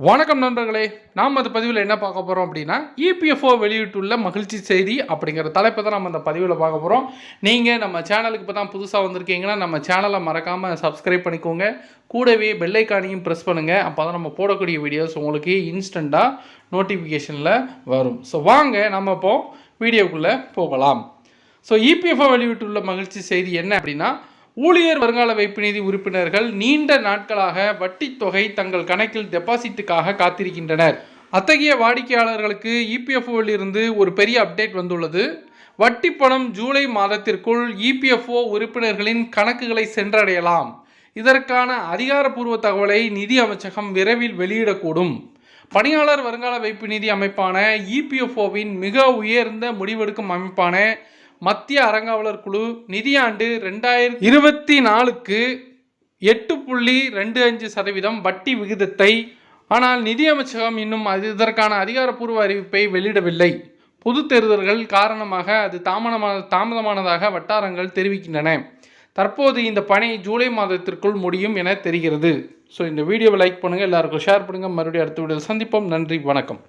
வணக்கம் நண்பர்களே, நாம் அந்த பதிவில் என்ன பார்க்க போகிறோம் அப்படின்னா, இபிஎஃப்ஓ வெளியிட்டுள்ள மகிழ்ச்சி செய்தி அப்படிங்கிற தலைப்பை தான் நம்ம அந்த பதிவில் பார்க்க போகிறோம். நீங்கள் நம்ம சேனலுக்கு இப்போ தான் புதுசாக வந்திருக்கீங்கன்னா நம்ம சேனலை மறக்காமல் சப்ஸ்கிரைப் பண்ணிக்கோங்க. கூடவே பெல்லைக்கானையும் ப்ரெஸ் பண்ணுங்கள். அப்போ தான் நம்ம போடக்கூடிய வீடியோஸ் உங்களுக்கு இன்ஸ்டண்ட்டாக நோட்டிஃபிகேஷனில் வரும். ஸோ வாங்க நம்ம இப்போது வீடியோக்குள்ளே போகலாம். ஸோ இபிஎஃப்ஓ வெளியிட்டுள்ள மகிழ்ச்சி செய்தி என்ன அப்படின்னா, ஊழியர் வருங்கால வைப்பு நிதி உறுப்பினர்கள் நீண்ட நாட்களாக வட்டி தொகை தங்கள் கணக்கில் டெபாசிட்டுக்காக காத்திருக்கின்றனர். அத்தகைய வாடிக்கையாளர்களுக்கு இபிஎஃப்ஓவில் இருந்து ஒரு பெரிய அப்டேட் வந்துள்ளது. வட்டி பணம் ஜூலை மாதத்திற்குள் இபிஎஃப்ஓ உறுப்பினர்களின் கணக்குகளை சென்றடையலாம். இதற்கான அதிகாரப்பூர்வ தகவலை நிதி அமைச்சகம் விரைவில் வெளியிடக்கூடும். பணியாளர் வருங்கால வைப்பு நிதி அமைப்பான இபிஎஃப்ஓவின் மிக உயர்ந்த முடிவெடுக்கும் அமைப்பான மத்திய அறங்காவலர் குழு நிதியாண்டு 2024க்கு 8.25% வட்டி விகிதத்தை, ஆனால் நிதி அமைச்சகம் இன்னும் இதற்கான அதிகாரப்பூர்வ அறிவிப்பை வெளியிடவில்லை. பொது தேர்தல்கள் காரணமாக அது தாமதமானதாக வட்டாரங்கள் தெரிவிக்கின்றன. தற்போது இந்த பணி ஜூலை மாதத்திற்குள் முடியும் என தெரிகிறது. ஸோ இந்த வீடியோவை லைக் பண்ணுங்கள், எல்லாருக்கும் ஷேர் பண்ணுங்கள். மறுபடியும் அடுத்த வீடியோவில் சந்திப்போம். நன்றி, வணக்கம்.